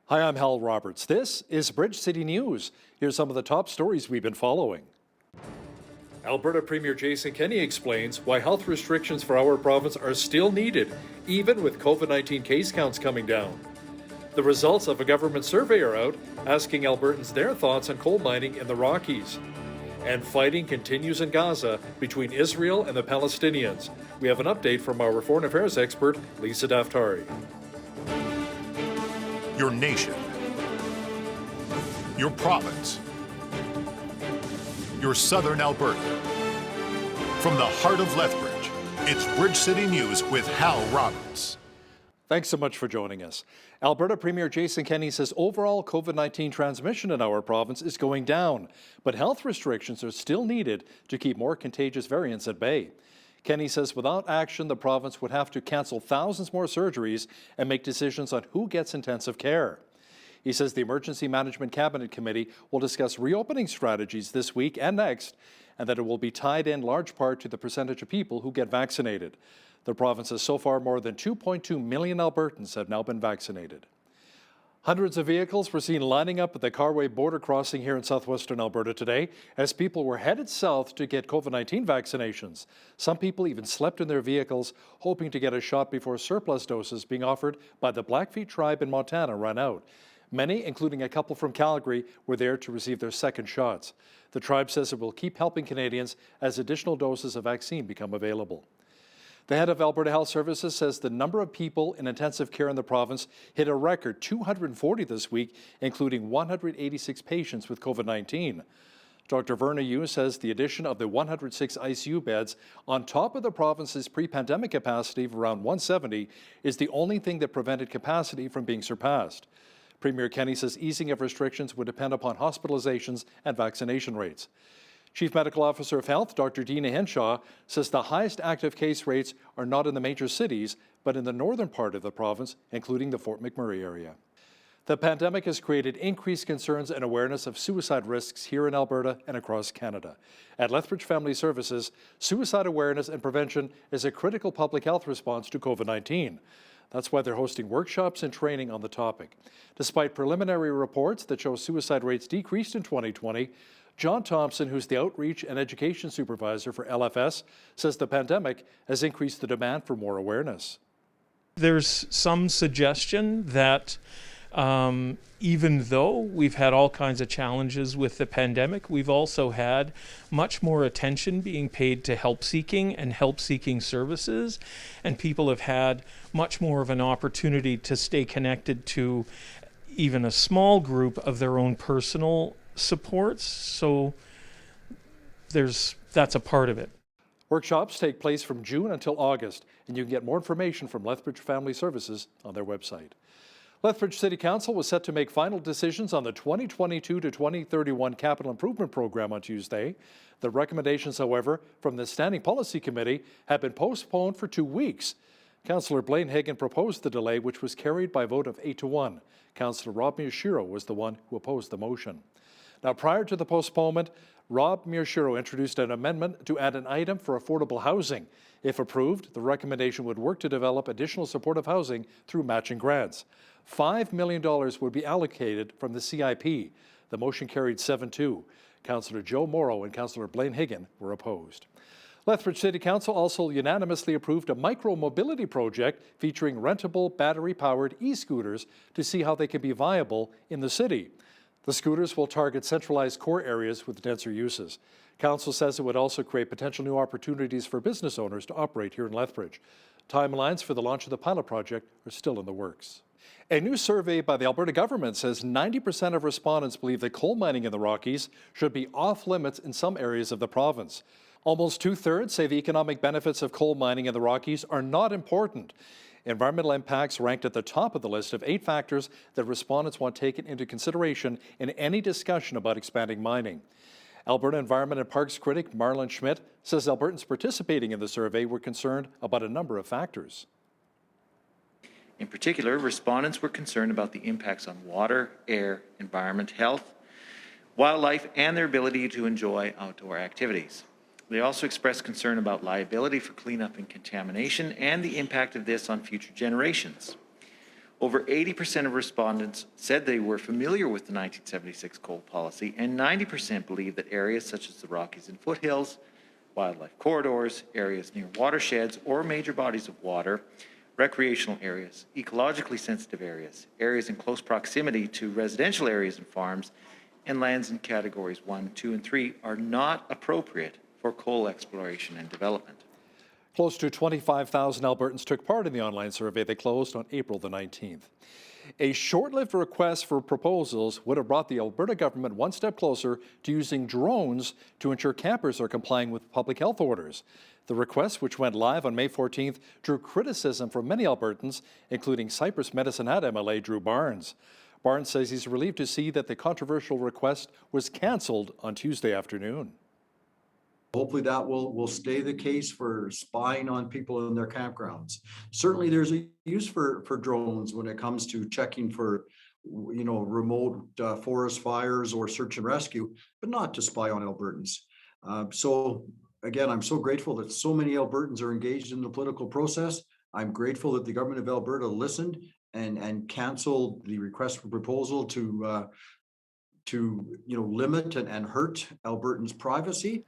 Hi, I'm Hal Roberts. This is Bridge City News. Here's some of the top stories we've been following. Alberta Premier Jason Kenney explains why health restrictions for our province are still needed, even with COVID-19 case counts coming down. The results of a government survey are out, asking Albertans their thoughts on coal mining in the Rockies. And fighting continues in Gaza between Israel and the Palestinians. We have an update from our foreign affairs expert, Lisa Daftari. Your nation, your province, your southern Alberta. From the heart of Lethbridge, it's Bridge City News with Hal Roberts. Thanks so much for joining us. Alberta Premier Jason Kenney says overall COVID-19 transmission in our province is going down, but health restrictions are still needed to keep more contagious variants at bay. Kenney says without action, the province would have to cancel thousands more surgeries and make decisions on who gets intensive care. He says the Emergency Management Cabinet Committee will discuss reopening strategies this week and next, and that it will be tied in large part to the percentage of people who get vaccinated. The province has so far more than 2.2 million Albertans have now been vaccinated. Hundreds of vehicles were seen lining up at the Carway border crossing here in southwestern Alberta today as people were headed south to get COVID-19 vaccinations. Some people even slept in their vehicles, hoping to get a shot before surplus doses being offered by the Blackfeet tribe in Montana ran out. Many, including a couple from Calgary, were there to receive their second shots. The tribe says it will keep helping Canadians as additional doses of vaccine become available. The head of Alberta Health Services says the number of people in intensive care in the province hit a record 240 this week, including 186 patients with COVID-19. Dr. Verna Yu says the addition of the 106 ICU beds on top of the province's pre-pandemic capacity of around 170 is the only thing that prevented capacity from being surpassed. Premier Kenney says easing of restrictions would depend upon hospitalizations and vaccination rates. Chief Medical Officer of Health, Dr. Dina Henshaw, says the highest active case rates are not in the major cities, but in the northern part of the province, including the Fort McMurray area. The pandemic has created increased concerns and awareness of suicide risks here in Alberta and across Canada. At Lethbridge Family Services, suicide awareness and prevention is a critical public health response to COVID-19. That's why they're hosting workshops and training on the topic. Despite preliminary reports that show suicide rates decreased in 2020, John Thompson, who's the Outreach and Education Supervisor for LFS, says the pandemic has increased the demand for more awareness. There's some suggestion that even though we've had all kinds of challenges with the pandemic, we've also had much more attention being paid to help-seeking and help-seeking services, and people have had much more of an opportunity to stay connected to even a small group of their own personal supports, so that's a part of it. Workshops take place from June until August, and you can get more information from Lethbridge Family Services on their website. Lethbridge City Council was set to make final decisions on the 2022 to 2031 Capital Improvement Program on Tuesday. The recommendations, however, from the Standing Policy Committee have been postponed for 2 weeks. Councillor Blaine Hagan proposed the delay, which was carried by a vote of 8-1. Councillor Rob Miyashiro was the one who opposed the motion. Now, prior to the postponement, Rob Miyashiro introduced an amendment to add an item for affordable housing. If approved, the recommendation would work to develop additional supportive housing through matching grants. $5 million would be allocated from the CIP. The motion carried 7-2. Councillor Joe Morrow and Councillor Blaine Hagan were opposed. Lethbridge City Council also unanimously approved a micro-mobility project featuring rentable battery-powered e-scooters to see how they can be viable in the city. The scooters will target centralized core areas with denser uses. Council says it would also create potential new opportunities for business owners to operate here in Lethbridge. Timelines for the launch of the pilot project are still in the works. A new survey by the Alberta government says 90% of respondents believe that coal mining in the Rockies should be off limits in some areas of the province. Almost 2/3 say the economic benefits of coal mining in the Rockies are not important. Environmental impacts ranked at the top of the list of 8 factors that respondents want taken into consideration in any discussion about expanding mining. Alberta Environment and Parks critic Marlon Schmidt says Albertans participating in the survey were concerned about a number of factors. In particular, respondents were concerned about the impacts on water, air, environment, health, wildlife, and their ability to enjoy outdoor activities. They also expressed concern about liability for cleanup and contamination and the impact of this on future generations. Over 80% of respondents said they were familiar with the 1976 coal policy, and 90% believe that areas such as the Rockies and foothills, wildlife corridors, areas near watersheds or major bodies of water, recreational areas, ecologically sensitive areas, areas in close proximity to residential areas and farms, and lands in categories 1, 2, and 3 are not appropriate for coal exploration and development. Close to 25,000 Albertans took part in the online survey that closed on April the 19th. A short-lived request for proposals would have brought the Alberta government one step closer to using drones to ensure campers are complying with public health orders. The request, which went live on May 14th, drew criticism from many Albertans, including Cypress Medicine Hat MLA Drew Barnes. Barnes says he's relieved to see that the controversial request was cancelled on Tuesday afternoon. Hopefully that will stay the case for spying on people in their campgrounds. Certainly there's a use for drones when it comes to checking for, remote forest fires or search and rescue, but not to spy on Albertans. So again, I'm so grateful that so many Albertans are engaged in the political process. I'm grateful that the government of Alberta listened and canceled the request for proposal to limit and hurt Albertans' privacy.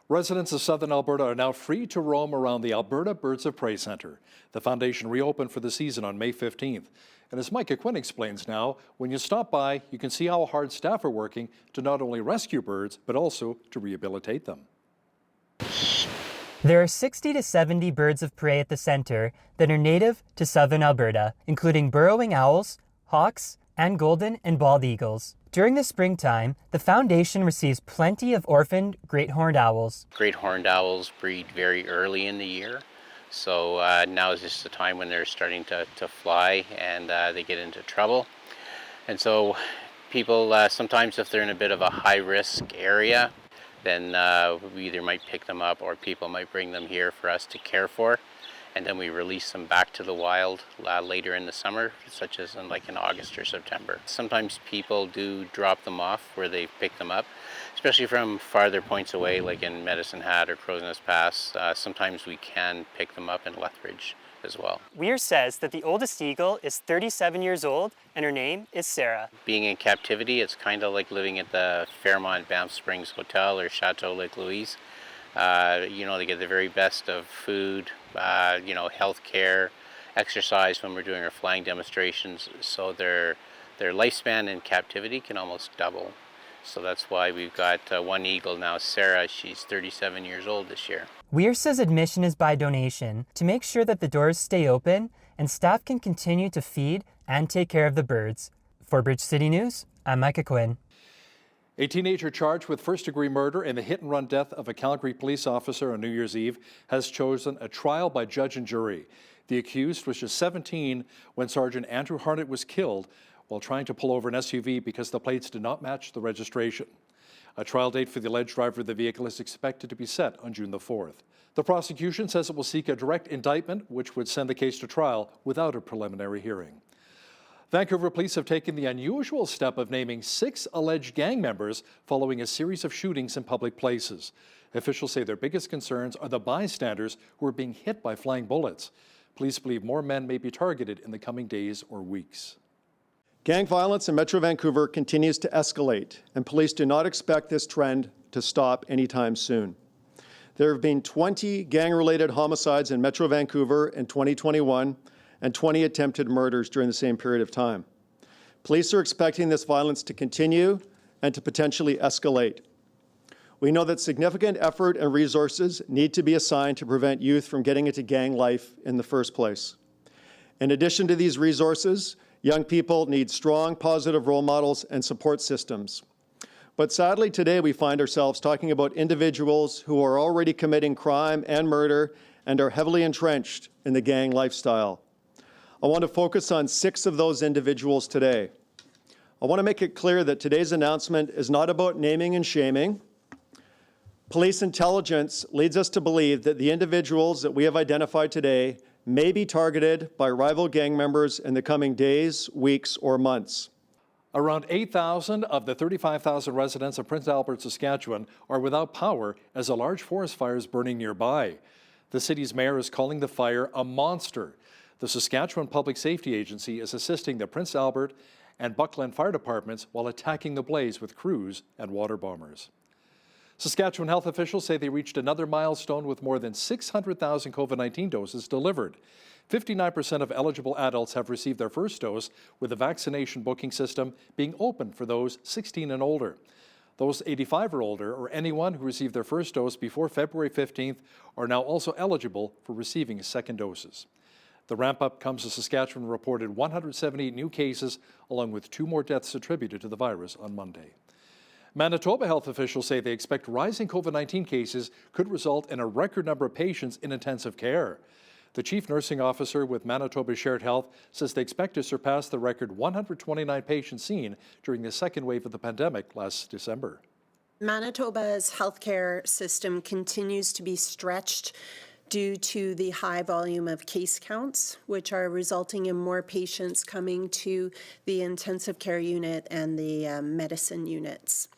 Residents of southern Alberta are now free to roam around the Alberta Birds of Prey Centre. The foundation reopened for the season on May 15th. And as Micah Quinn explains now, when you stop by, you can see how hard staff are working to not only rescue birds, but also to rehabilitate them. There are 60 to 70 birds of prey at the centre that are native to southern Alberta, including burrowing owls, hawks, and golden and bald eagles. During the springtime, the foundation receives plenty of orphaned great horned owls. Great horned owls breed very early in the year, so now is just the time when they're starting to fly and they get into trouble. And so people, sometimes if they're in a bit of a high-risk area, then we either might pick them up or people might bring them here for us to care for. And then we release them back to the wild later in the summer, such as in August or September. Sometimes people do drop them off where they pick them up, especially from farther points away, like in Medicine Hat or Crow's Nest Pass. Sometimes we can pick them up in Lethbridge as well. Weir says that the oldest eagle is 37 years old and her name is Sarah. Being in captivity, it's kind of like living at the Fairmont Banff Springs Hotel or Chateau Lake Louise. They get the very best of food, health care, exercise when we're doing our flying demonstrations. So their lifespan in captivity can almost double. So that's why we've got one eagle now, Sarah. She's 37 years old this year. Weir says admission is by donation to make sure that the doors stay open and staff can continue to feed and take care of the birds. For Bridge City News, I'm Micah Quinn. A teenager charged with first-degree murder in the hit-and-run death of a Calgary police officer on New Year's Eve has chosen a trial by judge and jury. The accused was just 17 when Sergeant Andrew Harnett was killed while trying to pull over an SUV because the plates did not match the registration. A trial date for the alleged driver of the vehicle is expected to be set on June the 4th. The prosecution says it will seek a direct indictment, which would send the case to trial without a preliminary hearing. Vancouver police have taken the unusual step of naming 6 alleged gang members following a series of shootings in public places. Officials say their biggest concerns are the bystanders who are being hit by flying bullets. Police believe more men may be targeted in the coming days or weeks. Gang violence in Metro Vancouver continues to escalate, and police do not expect this trend to stop anytime soon. There have been 20 gang-related homicides in Metro Vancouver in 2021, and 20 attempted murders during the same period of time. Police are expecting this violence to continue and to potentially escalate. We know that significant effort and resources need to be assigned to prevent youth from getting into gang life in the first place. In addition to these resources, young people need strong, positive role models and support systems. But sadly, today we find ourselves talking about individuals who are already committing crime and murder and are heavily entrenched in the gang lifestyle. I want to focus on 6 of those individuals today. I want to make it clear that today's announcement is not about naming and shaming. Police intelligence leads us to believe that the individuals that we have identified today may be targeted by rival gang members in the coming days, weeks, or months. Around 8,000 of the 35,000 residents of Prince Albert, Saskatchewan are without power as a large forest fire is burning nearby. The city's mayor is calling the fire a monster. The Saskatchewan Public Safety Agency is assisting the Prince Albert and Buckland fire departments while attacking the blaze with crews and water bombers. Saskatchewan health officials say they reached another milestone with more than 600,000 COVID-19 doses delivered. 59% of eligible adults have received their first dose, with the vaccination booking system being open for those 16 and older. Those 85 or older, or anyone who received their first dose before February 15th, are now also eligible for receiving second doses. The ramp-up comes as Saskatchewan reported 178 new cases, along with 2 more deaths attributed to the virus on Monday. Manitoba health officials say they expect rising COVID-19 cases could result in a record number of patients in intensive care. The chief nursing officer with Manitoba Shared Health says they expect to surpass the record 129 patients seen during the second wave of the pandemic last December. Manitoba's healthcare system continues to be stretched due to the high volume of case counts, which are resulting in more patients coming to the intensive care unit and the medicine units.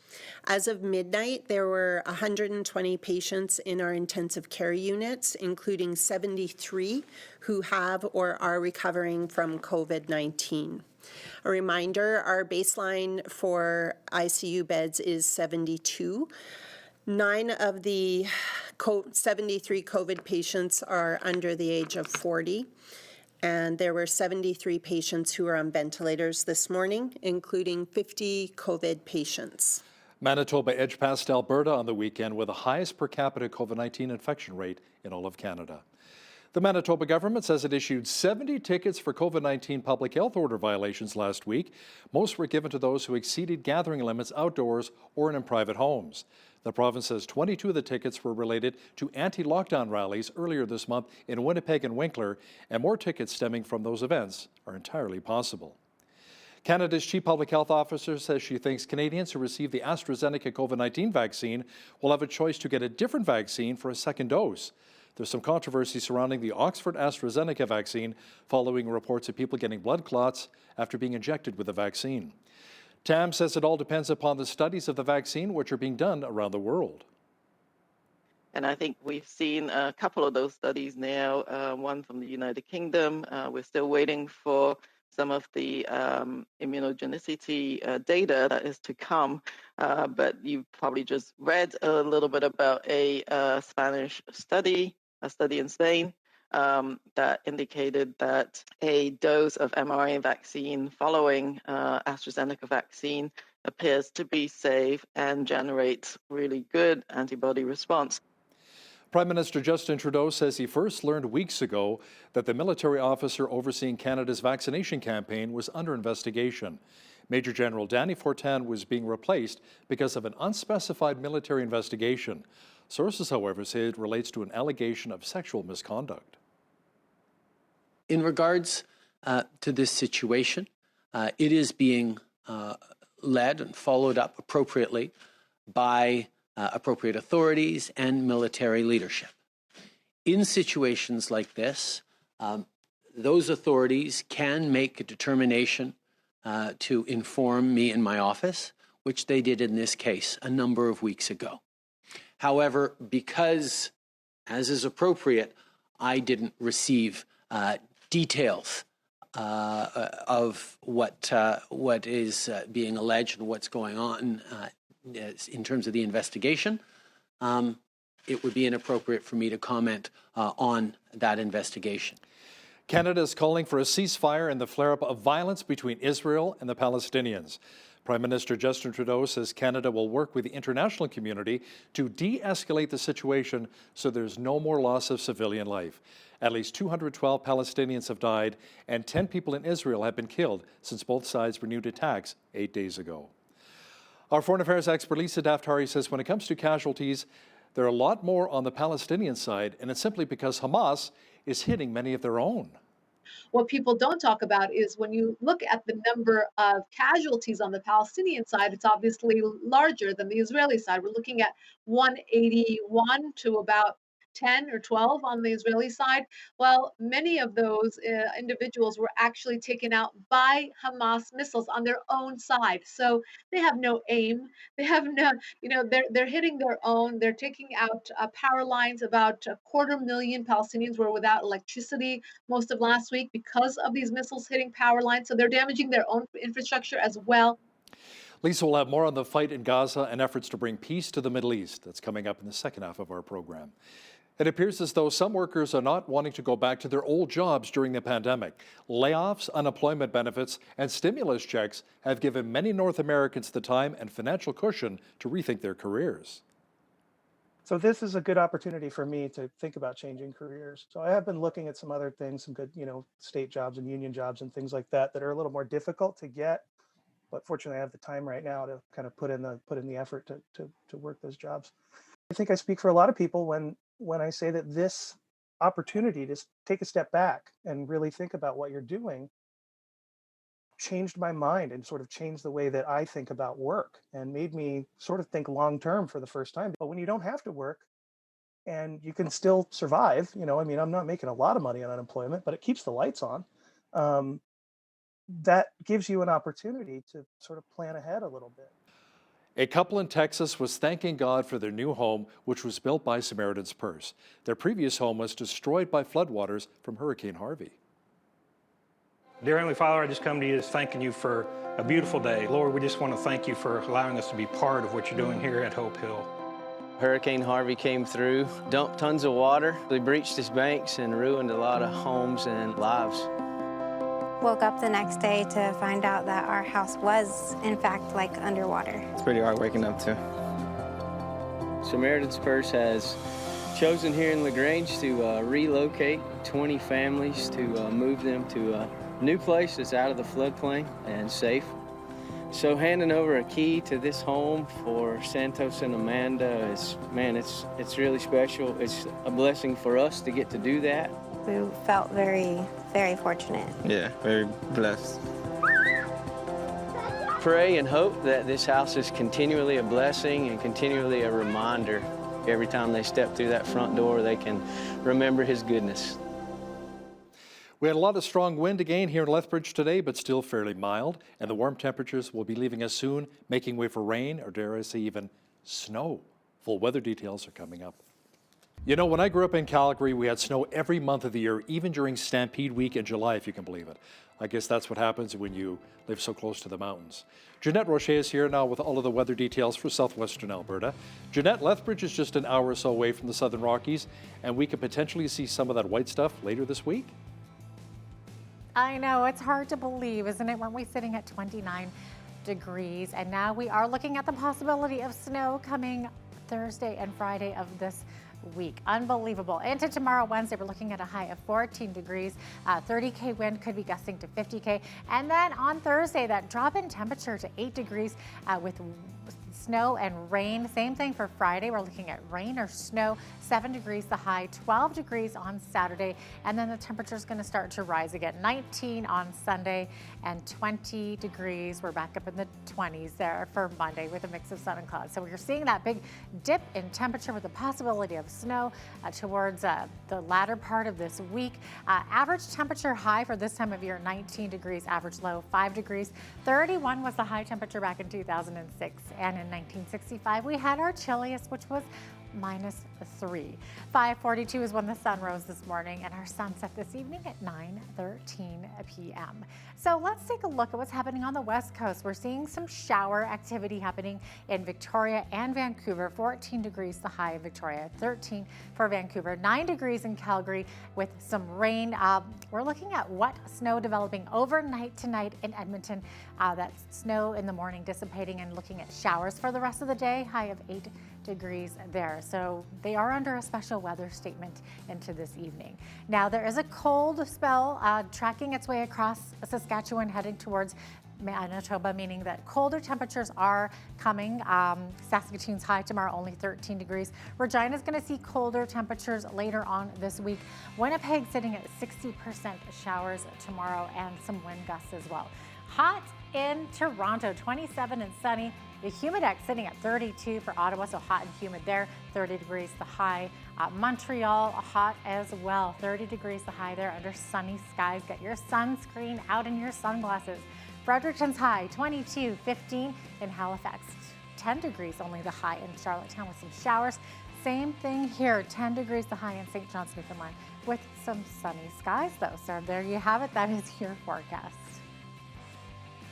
As of midnight, there were 120 patients in our intensive care units, including 73 who have or are recovering from COVID-19. A reminder, our baseline for ICU beds is 72. 9 of the 73 COVID patients are under the age of 40. And there were 73 patients who are on ventilators this morning, including 50 COVID patients. Manitoba edged past Alberta on the weekend with the highest per capita COVID-19 infection rate in all of Canada. The Manitoba government says it issued 70 tickets for COVID-19 public health order violations last week. Most were given to those who exceeded gathering limits outdoors or in private homes. The province says 22 of the tickets were related to anti-lockdown rallies earlier this month in Winnipeg and Winkler, and more tickets stemming from those events are entirely possible. Canada's chief public health officer says she thinks Canadians who receive the AstraZeneca COVID-19 vaccine will have a choice to get a different vaccine for a second dose. There's some controversy surrounding the Oxford AstraZeneca vaccine following reports of people getting blood clots after being injected with the vaccine. Tam says it all depends upon the studies of the vaccine, which are being done around the world. And I think we've seen a couple of those studies now, one from the United Kingdom. We're still waiting for some of the immunogenicity data that is to come. But you've probably just read a little bit about a Spanish study, a study in Spain, that indicated that a dose of mRNA vaccine following AstraZeneca vaccine appears to be safe and generates really good antibody response. Prime Minister Justin Trudeau says he first learned weeks ago that the military officer overseeing Canada's vaccination campaign was under investigation. Major General Danny Fortin was being replaced because of an unspecified military investigation. Sources, however, say it relates to an allegation of sexual misconduct. In regards to this situation, it is being led and followed up appropriately by appropriate authorities and military leadership. In situations like this, those authorities can make a determination to inform me in my office, which they did in this case a number of weeks ago. However, because, as is appropriate, I didn't receive details of what is being alleged and what's going on in terms of the investigation, it would be inappropriate for me to comment on that investigation. Canada is calling for a ceasefire in the flare-up of violence between Israel and the Palestinians. Prime Minister Justin Trudeau says Canada will work with the international community to de-escalate the situation so there's no more loss of civilian life. At least 212 Palestinians have died and 10 people in Israel have been killed since both sides renewed attacks 8 days ago. Our foreign affairs expert Lisa Daftari says when it comes to casualties, there are a lot more on the Palestinian side, and it's simply because Hamas is hitting many of their own. What people don't talk about is when you look at the number of casualties on the Palestinian side, it's obviously larger than the Israeli side. We're looking at 181 to about 10 or 12 on the Israeli side. Well, many of those individuals were actually taken out by Hamas missiles on their own side. So they have no aim. They have no, they're hitting their own. They're taking out power lines. About 250,000 Palestinians were without electricity most of last week because of these missiles hitting power lines. So they're damaging their own infrastructure as well. Lisa will have more on the fight in Gaza and efforts to bring peace to the Middle East. That's coming up in the second half of our program. It appears as though some workers are not wanting to go back to their old jobs during the pandemic. Layoffs, unemployment benefits, and stimulus checks have given many North Americans the time and financial cushion to rethink their careers. So this is a good opportunity for me to think about changing careers. So I have been looking at some other things, some good, state jobs and union jobs and things like that are a little more difficult to get. But fortunately, I have the time right now to kind of put in the effort to work those jobs. I think I speak for a lot of people when I say that this opportunity to take a step back and really think about what you're doing changed my mind and sort of changed the way that I think about work and made me sort of think long term for the first time. But when you don't have to work and you can still survive, I'm not making a lot of money on unemployment, but it keeps the lights on. That gives you an opportunity to sort of plan ahead a little bit. A couple in Texas was thanking God for their new home, which was built by Samaritan's Purse. Their previous home was destroyed by floodwaters from Hurricane Harvey. Dear Heavenly Father, I just come to you just thanking you for a beautiful day. Lord, we just want to thank you for allowing us to be part of what you're doing here at Hope Hill. Hurricane Harvey came through, dumped tons of water. They breached its banks and ruined a lot of homes and lives. Woke up the next day to find out that our house was, in fact, underwater. It's pretty hard waking up to. Samaritan's Purse has chosen here in LaGrange to relocate 20 families to move them to a new place that's out of the floodplain and safe. So handing over a key to this home for Santos and Amanda it's really special. It's a blessing for us to get to do that. We felt very, very fortunate. Yeah, very blessed. Pray and hope that this house is continually a blessing and continually a reminder. Every time they step through that front door, they can remember His goodness. We had a lot of strong wind again here in Lethbridge today, but still fairly mild, and the warm temperatures will be leaving us soon, making way for rain, or dare I say even snow. Full weather details are coming up. When I grew up in Calgary, we had snow every month of the year, even during Stampede Week in July, if you can believe it. I guess that's what happens when you live so close to the mountains. Jeanette Roche is here now with all of the weather details for southwestern Alberta. Jeanette, Lethbridge is just an hour or so away from the Southern Rockies, and we could potentially see some of that white stuff later this week. I know, it's hard to believe, isn't it? Weren't we sitting at 29 degrees? And now we are looking at the possibility of snow coming Thursday and Friday of this week. Unbelievable. Into tomorrow, Wednesday, we're looking at a high of 14 degrees. 30K wind could be gusting to 50K. And then on Thursday, that drop in temperature to 8 degrees with snow and rain. Same thing for Friday. We're looking at rain or snow. 7 degrees the high, 12 degrees on Saturday, and then the temperature is going to start to rise again. 19 on Sunday and 20 degrees. We're back up in the 20s there for Monday with a mix of sun and clouds. So we're seeing that big dip in temperature with the possibility of snow towards the latter part of this week. Average temperature high for this time of year, 19 degrees. Average low, 5 degrees. 31 was the high temperature back in 2006, and in 1965 we had our chilliest, which was -3. 5:42 is when the sun rose this morning, and our sunset this evening at 9:13 p.m. So let's take a look at what's happening on the West Coast. We're seeing some shower activity happening in Victoria and Vancouver. 14 degrees the high in Victoria, 13 for Vancouver, 9 degrees in Calgary with some rain. We're looking at wet snow developing overnight tonight in Edmonton. That snow in the morning dissipating, and looking at showers for the rest of the day, high of 8 degrees there. So they are under a special weather statement into this evening. Now there is a cold spell tracking its way across Saskatchewan heading towards Manitoba, meaning that colder temperatures are coming. Saskatoon's high tomorrow only 13 degrees. Regina's going to see colder temperatures later on this week. Winnipeg sitting at 60% showers tomorrow and some wind gusts as well. Hot in Toronto, 27 and sunny. The Humidex sitting at 32 for Ottawa, so hot and humid there. 30 degrees the high. Montreal, hot as well. 30 degrees the high there under sunny skies. Get your sunscreen out and your sunglasses. Fredericton's high, 22, 15 in Halifax. 10 degrees only the high in Charlottetown with some showers. Same thing here, 10 degrees the high in St. John's, Newfoundland with some sunny skies though. So there you have it. That is your forecast.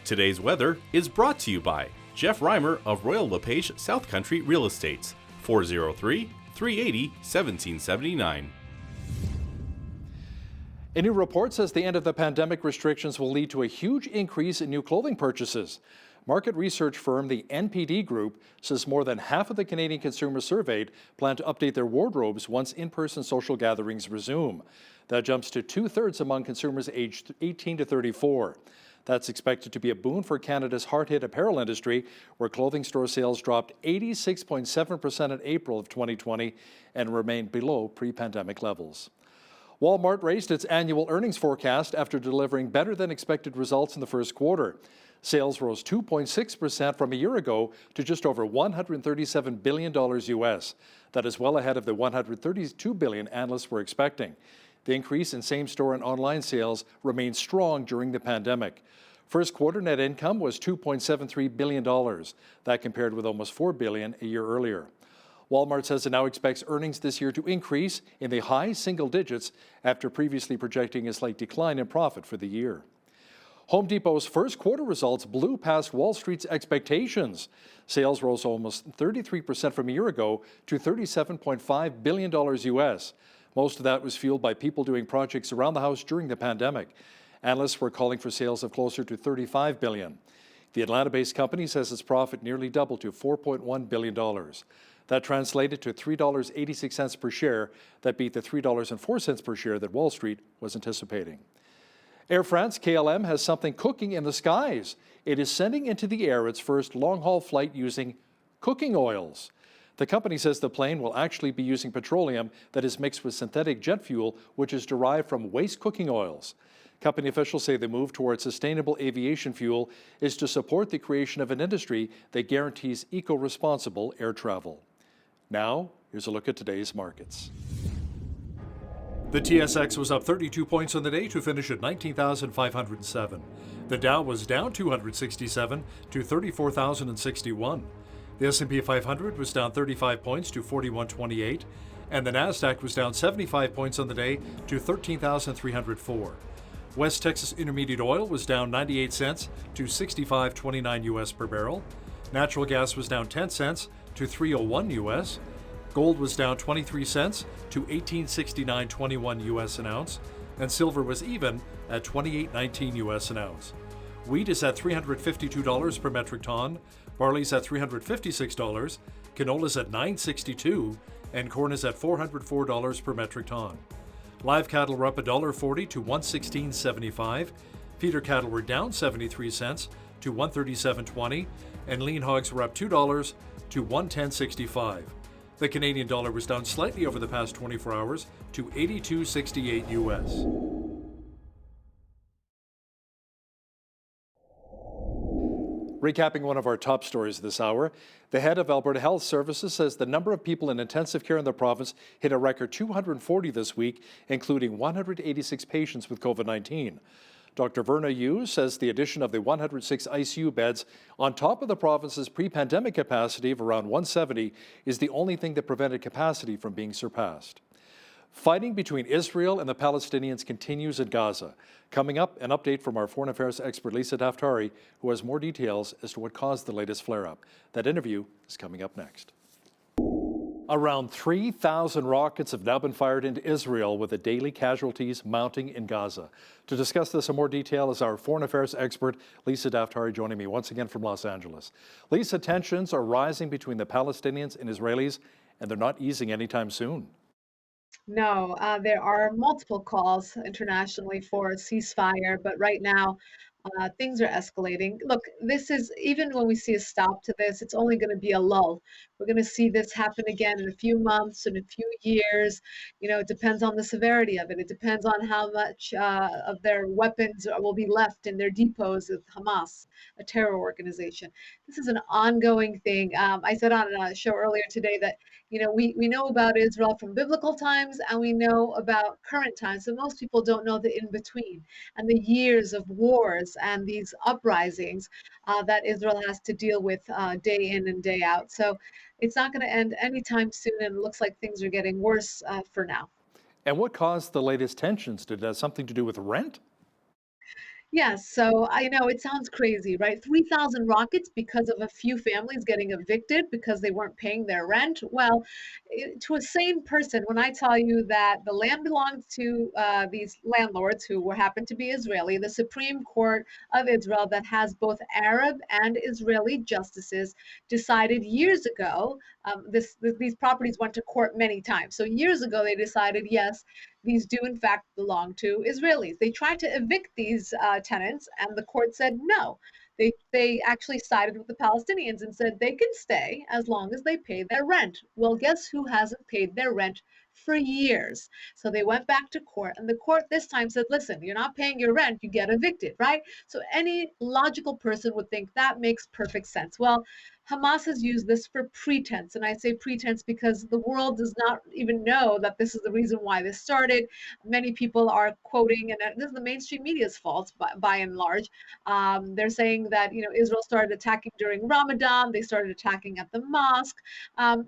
Today's weather is brought to you by Jeff Reimer of Royal LePage South Country Real Estates, 403-380-1779. A new report says the end of the pandemic restrictions will lead to a huge increase in new clothing purchases. Market research firm the NPD Group says more than half of the Canadian consumers surveyed plan to update their wardrobes once in-person social gatherings resume. That jumps to 2/3 among consumers aged 18 to 34. That's expected to be a boon for Canada's hard-hit apparel industry, where clothing store sales dropped 86.7% in April of 2020 and remained below pre-pandemic levels. Walmart raised its annual earnings forecast after delivering better than expected results in the first quarter. Sales rose 2.6% from a year ago to just over $137 billion US. That is well ahead of the $132 billion analysts were expecting. The increase in same-store and online sales remained strong during the pandemic. First quarter net income was $2.73 billion. That compared with almost $4 billion a year earlier. Walmart says it now expects earnings this year to increase in the high single digits after previously projecting a slight decline in profit for the year. Home Depot's first quarter results blew past Wall Street's expectations. Sales rose almost 33% from a year ago to $37.5 billion US. Most of that was fueled by people doing projects around the house during the pandemic. Analysts were calling for sales of closer to $35 billion. The Atlanta-based company says its profit nearly doubled to $4.1 billion. That translated to $3.86 per share. That beat the $3.04 per share that Wall Street was anticipating. Air France KLM has something cooking in the skies. It is sending into the air its first long-haul flight using cooking oils. The company says the plane will actually be using petroleum that is mixed with synthetic jet fuel, which is derived from waste cooking oils. Company officials say the move towards sustainable aviation fuel is to support the creation of an industry that guarantees eco-responsible air travel. Now, here's a look at today's markets. The TSX was up 32 points on the day to finish at 19,507. The Dow was down 267 to 34,061. The S&P 500 was down 35 points to 4128, and the Nasdaq was down 75 points on the day to 13,304. West Texas Intermediate Oil was down 98 cents to 65.29 US per barrel. Natural gas was down 10 cents to 301 US. Gold was down 23 cents to 1869.21 US an ounce, and silver was even at 28.19 US an ounce. Wheat is at $352 per metric ton, barley's at $356, canola's at $962, and corn is at $404 per metric ton. Live cattle were up $1.40 to $116.75. Feeder cattle were down 73 cents to $137.20, and lean hogs were up $2 to $110.65. The Canadian dollar was down slightly over the past 24 hours to 82.68 US. Recapping one of our top stories this hour, the head of Alberta Health Services says the number of people in intensive care in the province hit a record 240 this week, including 186 patients with COVID-19. Dr. Verna Yu says the addition of the 106 ICU beds on top of the province's pre-pandemic capacity of around 170 is the only thing that prevented capacity from being surpassed. Fighting between Israel and the Palestinians continues in Gaza. Coming up, an update from our foreign affairs expert Lisa Daftari, who has more details as to what caused the latest flare-up. That interview is coming up next. Around 3,000 rockets have now been fired into Israel, with the daily casualties mounting in Gaza. To discuss this in more detail is our foreign affairs expert, Lisa Daftari, joining me once again from Los Angeles. Lisa, tensions are rising between the Palestinians and Israelis, and they're not easing anytime soon. No, there are multiple calls internationally for a ceasefire, but right now Things are escalating. Look, this is, even when we see a stop to this, it's only going to be a lull. We're going to see this happen again in a few months, in a few years. You know, it depends on the severity of it. It depends on how much of their weapons will be left in their depots of Hamas, a terror organization. This is an ongoing thing. I said on a show earlier today that, you know, we know about Israel from biblical times and we know about current times. So most people don't know the in between and the years of wars and these uprisings that Israel has to deal with day in and day out. So it's not going to end anytime soon, and it looks like things are getting worse for now. And what caused the latest tensions? Did it have something to do with rent? Yes, so I know it sounds crazy, right? 3,000 rockets because of a few families getting evicted because they weren't paying their rent. Well, to a sane person, when I tell you that the land belongs to these landlords who happen to be Israeli, the Supreme Court of Israel, that has both Arab and Israeli justices, decided years ago. These properties went to court many times. So years ago, they decided, yes, these do in fact belong to Israelis. They tried to evict these tenants, and the court said no. They actually sided with the Palestinians and said they can stay as long as they pay their rent. Well, guess who hasn't paid their rent for years? So they went back to court, and the court this time said, listen, you're not paying your rent, you get evicted, right? So any logical person would think that makes perfect sense. Well, Hamas has used this for pretense. And I say pretense because the world does not even know that this is the reason why this started. Many people are quoting, and this is the mainstream media's fault by and large. They're saying that, you know, Israel started attacking during Ramadan. They started attacking at the mosque.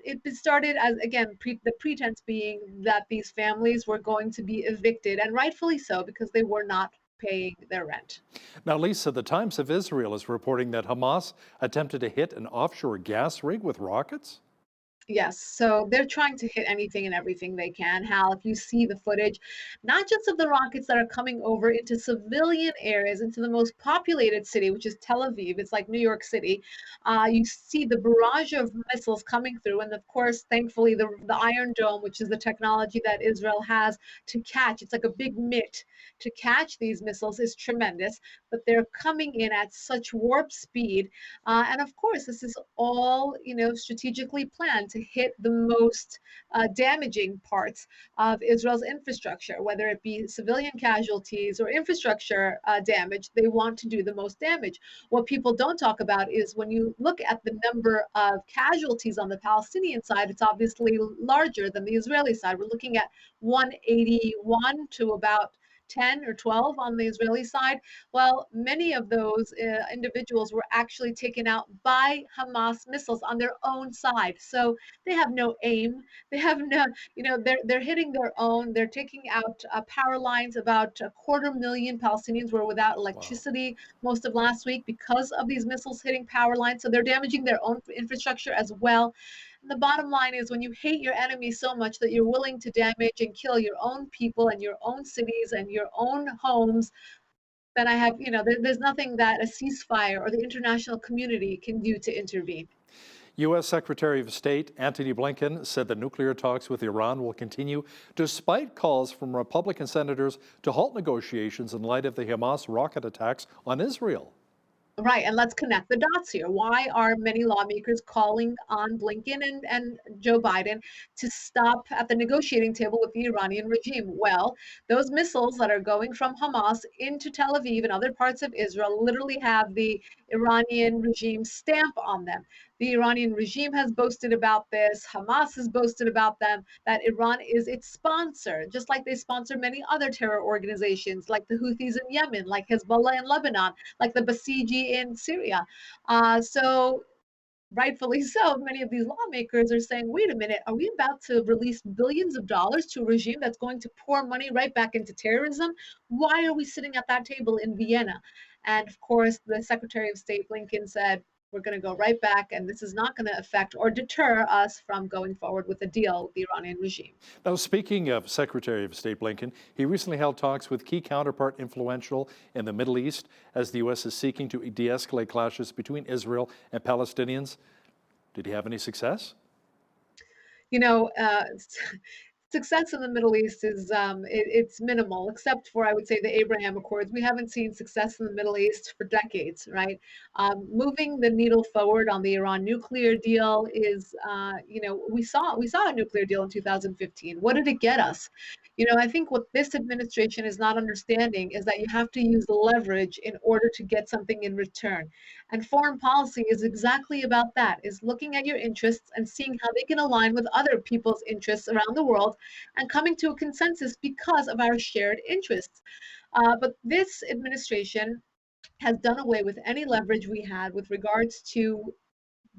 It started as, again, the pretense being that these families were going to be evicted, and rightfully so, because they were not paying their rent. Now, Lisa, the Times of Israel is reporting that Hamas attempted to hit an offshore gas rig with rockets. Yes, so they're trying to hit anything and everything they can. Hal, if you see the footage, not just of the rockets that are coming over into civilian areas, into the most populated city, which is Tel Aviv, it's like New York City. You see the barrage of missiles coming through, and of course, thankfully, the Iron Dome, which is the technology that Israel has to catch, it's like a big mitt to catch these missiles, is tremendous. But they're coming in at such warp speed, and of course, this is all, you know, strategically planned to hit the most damaging parts of Israel's infrastructure, whether it be civilian casualties or infrastructure damage. They want to do the most damage. What people don't talk about is when you look at the number of casualties on the Palestinian side, it's obviously larger than the Israeli side. We're looking at 181 to about 10 or 12 on the Israeli side. Well, many of those individuals were actually taken out by Hamas missiles on their own side. So they have no aim. They have no, you know, they're hitting their own. They're taking out power lines. About 250,000 Palestinians were without electricity most of last week because of these missiles hitting power lines. So they're damaging their own infrastructure as well. And the bottom line is when you hate your enemy so much that you're willing to damage and kill your own people and your own cities and your own homes, then I have, you know, there's nothing that a ceasefire or the international community can do to intervene. U.S. Secretary of State Antony Blinken said that nuclear talks with Iran will continue despite calls from Republican senators to halt negotiations in light of the Hamas rocket attacks on Israel. Right, and let's connect the dots here. Why are many lawmakers calling on Blinken and Joe Biden to stop at the negotiating table with the Iranian regime? Well, those missiles that are going from Hamas into Tel Aviv and other parts of Israel literally have the Iranian regime stamp on them. The Iranian regime has boasted about this. Hamas has boasted about them, that Iran is its sponsor, just like they sponsor many other terror organizations, like the Houthis in Yemen, like Hezbollah in Lebanon, like the Basiji in Syria. So rightfully so, many of these lawmakers are saying, wait a minute, are we about to release billions of dollars to a regime that's going to pour money right back into terrorism? Why are we sitting at that table in Vienna? And of course, the Secretary of State Blinken said, we're going to go right back, and this is not going to affect or deter us from going forward with a deal with the Iranian regime. Now, speaking of Secretary of State Blinken, he recently held talks with key counterpart influential in the Middle East as the U.S. is seeking to de-escalate clashes between Israel and Palestinians. Did he have any success? You know, Success in the Middle East is it's minimal, except for I would say the Abraham Accords. We haven't seen success in the Middle East for decades, right? Moving the needle forward on the Iran nuclear deal is, we saw a nuclear deal in 2015. What did it get us? I think what this administration is not understanding is that you have to use leverage in order to get something in return. And foreign policy is exactly about that, is looking at your interests and seeing how they can align with other people's interests around the world and coming to a consensus because of our shared interests. But this administration has done away with any leverage we had with regards to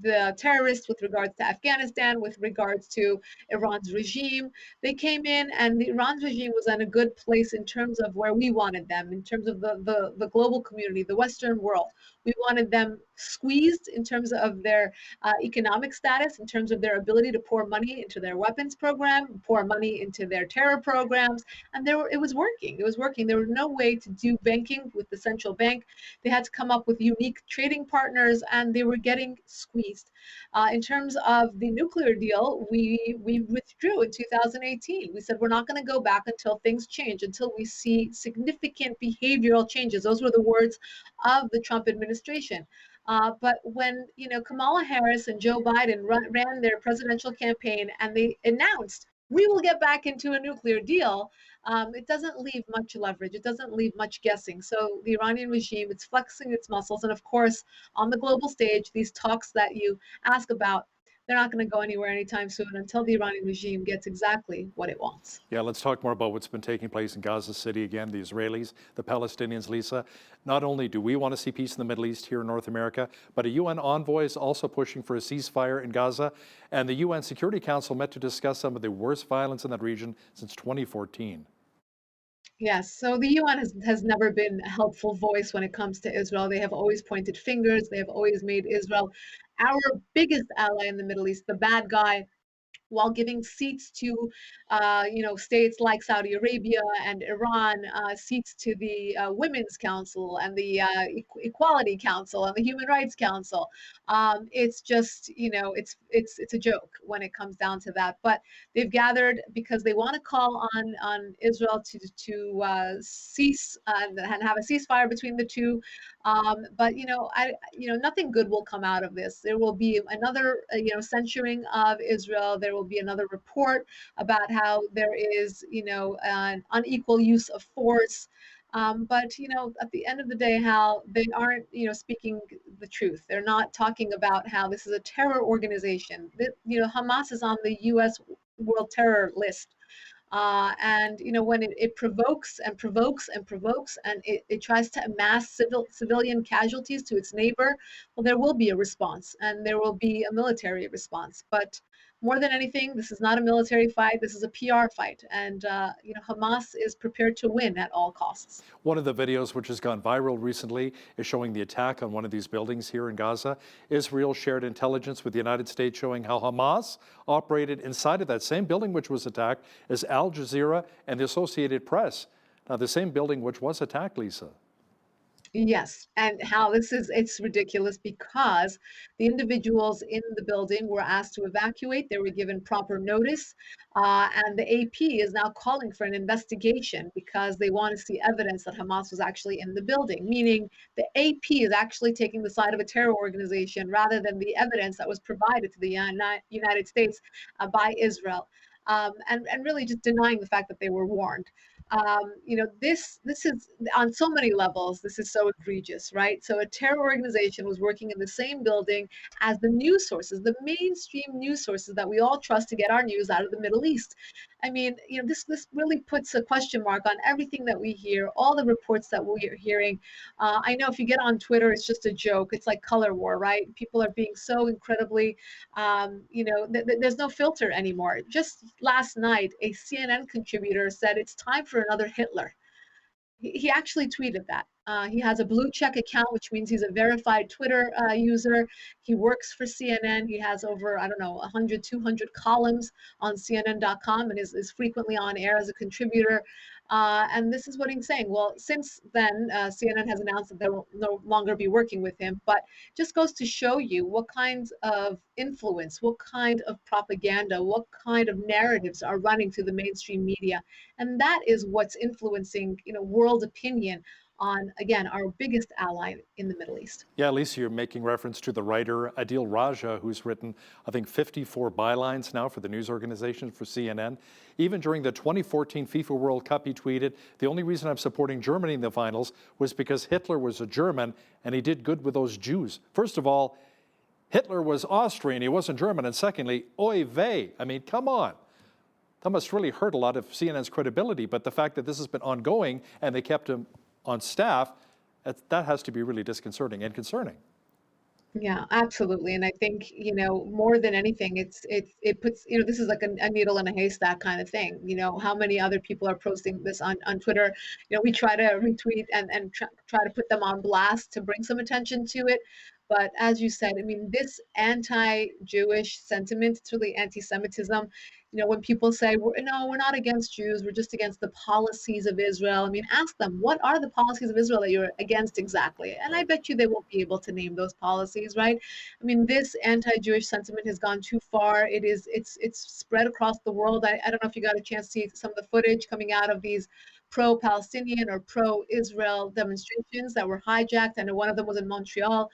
the terrorists, with regards to Afghanistan, with regards to Iran's regime. They came in, and the Iran's regime was in a good place in terms of where we wanted them, in terms of the global community, the Western world. We wanted them squeezed in terms of their economic status, in terms of their ability to pour money into their weapons program, pour money into their terror programs, and it was working. It was working. There was no way to do banking with the central bank. They had to come up with unique trading partners, and they were getting squeezed. In terms of the nuclear deal, we withdrew in 2018. We said we're not going to go back until things change, until we see significant behavioral changes. Those were the words of the Trump administration. But when Kamala Harris and Joe Biden ran their presidential campaign and they announced we will get back into a nuclear deal, it doesn't leave much leverage. It doesn't leave much guessing. So the Iranian regime, it's flexing its muscles. And of course, on the global stage, these talks that you ask about, they're not going to go anywhere anytime soon until the Iranian regime gets exactly what it wants. Yeah, let's talk more about what's been taking place in Gaza City again, the Israelis, the Palestinians, Lisa. Not only do we want to see peace in the Middle East here in North America, but a UN envoy is also pushing for a ceasefire in Gaza. And the UN Security Council met to discuss some of the worst violence in that region since 2014. Yes, so the UN has never been a helpful voice when it comes to Israel. They have always pointed fingers. They have always made Israel our biggest ally in the Middle East, the bad guy, while giving seats to, states like Saudi Arabia and Iran, seats to the Women's Council and the Equality Council and the Human Rights Council. It's just, it's a joke when it comes down to that. But they've gathered because they want to call on Israel to cease and have a ceasefire between the two. But nothing good will come out of this. There will be another, censuring of Israel. There will be another report about how there is, an unequal use of force. But at the end of the day, Hal, they aren't, speaking the truth. They're not talking about how this is a terror organization. Hamas is on the U.S. World Terror List. And when it provokes and provokes and provokes and it tries to amass civilian casualties to its neighbor, well, there will be a response and there will be a military response. But more than anything, this is not a military fight. This is a PR fight. And, Hamas is prepared to win at all costs. One of the videos which has gone viral recently is showing the attack on one of these buildings here in Gaza. Israel shared intelligence with the United States showing how Hamas operated inside of that same building which was attacked as Al Jazeera and the Associated Press. Now, the same building which was attacked, Lisa. Yes, and how it's ridiculous because the individuals in the building were asked to evacuate. They were given proper notice, and the AP is now calling for an investigation because they want to see evidence that Hamas was actually in the building, meaning the AP is actually taking the side of a terror organization rather than the evidence that was provided to the United States by Israel, and really just denying the fact that they were warned. This is on so many levels. This is so egregious, right? So a terror organization was working in the same building as the news sources, the mainstream news sources that we all trust to get our news out of the Middle East. I mean, this really puts a question mark on everything that we hear, all the reports that we are hearing. I know if you get on Twitter, it's just a joke. It's like color war, right? People are being so incredibly, there's no filter anymore. Just last night, a CNN contributor said it's time for another Hitler. He actually tweeted that. He has a blue check account, which means he's a verified Twitter user. He works for CNN. He has over, 100, 200 columns on CNN.com and is frequently on air as a contributor. And this is what he's saying. Well, since then, CNN has announced that they will no longer be working with him, but just goes to show you what kinds of influence, what kind of propaganda, what kind of narratives are running through the mainstream media. And that is what's influencing, world opinion on, again, our biggest ally in the Middle East. Yeah, Lisa, you're making reference to the writer Adil Raja, who's written, I think, 54 bylines now for the news organization for CNN. Even during the 2014 FIFA World Cup, he tweeted, "The only reason I'm supporting Germany in the finals was because Hitler was a German and he did good with those Jews." First of all, Hitler was Austrian, he wasn't German. And secondly, oy vey, I mean, come on. That must really hurt a lot of CNN's credibility. But the fact that this has been ongoing and they kept him on staff, that has to be really disconcerting and concerning. Yeah, absolutely. And I think, more than anything, it puts, this is like a needle in a haystack kind of thing. How many other people are posting this on Twitter? We try to retweet and try to put them on blast to bring some attention to it. But as you said, I mean, this anti-Jewish sentiment, it's really anti-Semitism. When people say, no, we're not against Jews, we're just against the policies of Israel. I mean, ask them, what are the policies of Israel that you're against exactly? And I bet you they won't be able to name those policies, right? I mean, this anti-Jewish sentiment has gone too far. It's spread across the world. I don't know if you got a chance to see some of the footage coming out of these pro-Palestinian or pro-Israel demonstrations that were hijacked. I know one of them was in Montreal.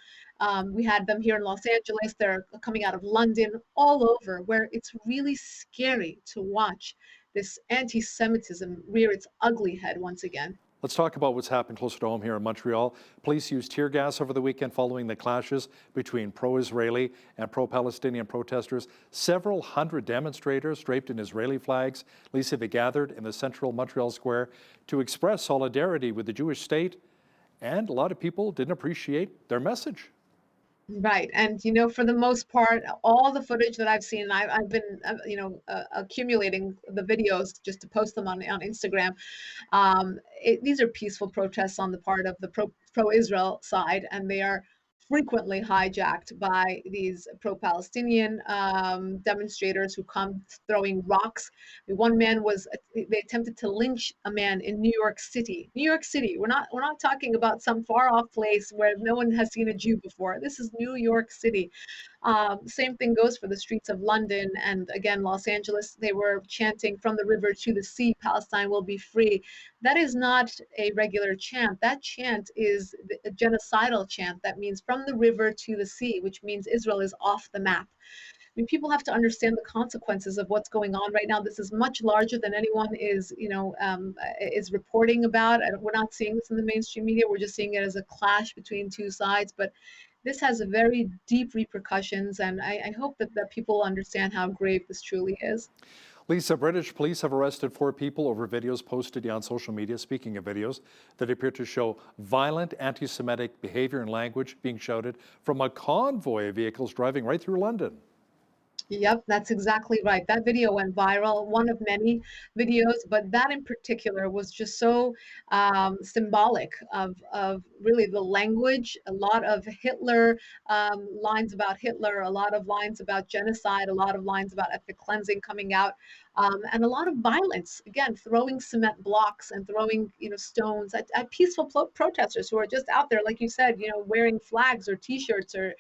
We had them here in Los Angeles. They're coming out of London, all over, where it's really scary to watch this anti-Semitism rear its ugly head once again. Let's talk about what's happened closer to home here in Montreal. Police used tear gas over the weekend following the clashes between pro-Israeli and pro-Palestinian protesters. Several hundred demonstrators draped in Israeli flags. Lisa, they gathered in the central Montreal square to express solidarity with the Jewish state, and a lot of people didn't appreciate their message. Right. And, for the most part, all the footage that I've seen, I've been, accumulating the videos just to post them on Instagram. These are peaceful protests on the part of the pro-Israel side, and they are frequently hijacked by these pro-Palestinian demonstrators who come throwing rocks. One man they attempted to lynch a man in New York City. New York City. We're not talking about some far off place where no one has seen a Jew before. This is New York City. Same thing goes for the streets of London and again Los Angeles. They were chanting "From the river to the sea, Palestine will be free." That is not a regular chant. That chant is a genocidal chant. That means from the river to the sea, which means Israel is off the map. I mean, people have to understand the consequences of what's going on right now. This is much larger than anyone is reporting about. We're not seeing this in the mainstream media. We're just seeing it as a clash between two sides. But this has a very deep repercussions, and I hope that people understand how grave this truly is. Lisa, British police have arrested 4 people over videos posted on social media, speaking of videos, that appear to show violent anti-Semitic behavior and language being shouted from a convoy of vehicles driving right through London. Yep, that's exactly right. That video went viral, one of many videos, but that in particular was just so symbolic of really the language, a lot of Hitler lines about Hitler, a lot of lines about genocide, a lot of lines about ethnic cleansing coming out, and a lot of violence, again, throwing cement blocks and throwing stones at peaceful protesters who are just out there, like you said, wearing flags or T-shirts or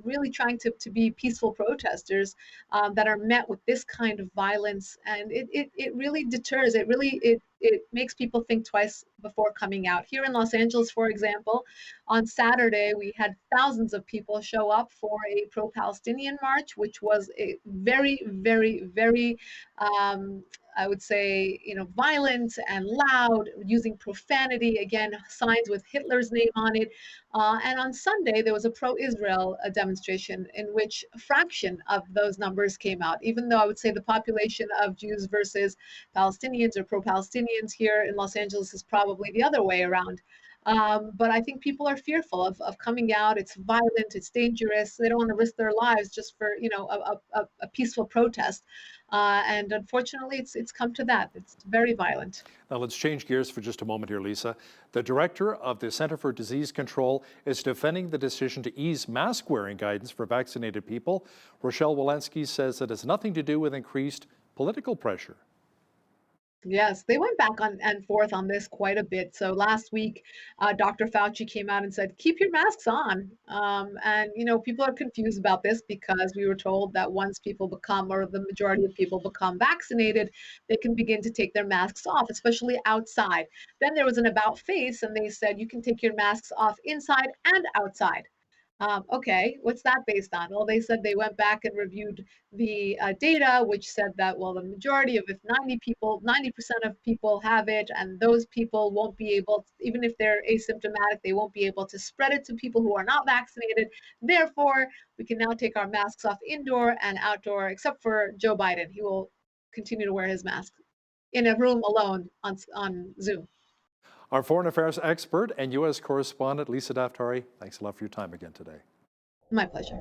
really trying to be peaceful protesters that are met with this kind of violence, and it really deters. It makes people think twice before coming out. Here in Los Angeles, for example, on Saturday, we had thousands of people show up for a pro-Palestinian march, which was a very, very, very I would say, violent and loud, using profanity, again, signs with Hitler's name on it. And on Sunday, there was a pro-Israel demonstration in which a fraction of those numbers came out, even though I would say the population of Jews versus Palestinians or pro-Palestinians here in Los Angeles is probably the other way around. But I think people are fearful of coming out. It's violent, it's dangerous. They don't want to risk their lives just for a peaceful protest. And unfortunately, it's come to that. It's very violent. Now let's change gears for just a moment here, Lisa. The director of the Center for Disease Control is defending the decision to ease mask wearing guidance for vaccinated people. Rochelle Walensky says it has nothing to do with increased political pressure. Yes, they went back on and forth on this quite a bit. So last week, Dr. Fauci came out and said, "Keep your masks on." And people are confused about this because we were told that once people become, or the majority of people become vaccinated, they can begin to take their masks off, especially outside. Then there was an about face, and they said you can take your masks off inside and outside. Okay, what's that based on? Well, they said they went back and reviewed the data, which said that, well, the majority of, if 90% of people have it, and those people won't be able, even if they're asymptomatic, they won't be able to spread it to people who are not vaccinated. Therefore, we can now take our masks off indoor and outdoor, except for Joe Biden. He will continue to wear his mask in a room alone on Zoom. Our foreign affairs expert and U.S. correspondent, Lisa Daftari, thanks a lot for your time again today. My pleasure.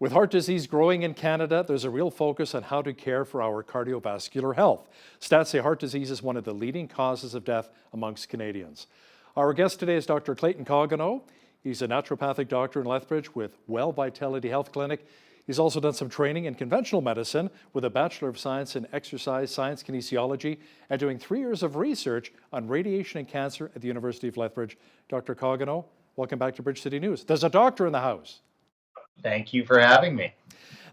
With heart disease growing in Canada, there's a real focus on how to care for our cardiovascular health. Stats say heart disease is one of the leading causes of death amongst Canadians. Our guest today is Dr. Clayton Coggino. He's a naturopathic doctor in Lethbridge with Well Vitality Health Clinic. He's also done some training in conventional medicine with a Bachelor of Science in Exercise Science Kinesiology and doing 3 years of research on radiation and cancer at the University of Lethbridge. Dr. Coggino, welcome back to Bridge City News. There's a doctor in the house. Thank you for having me.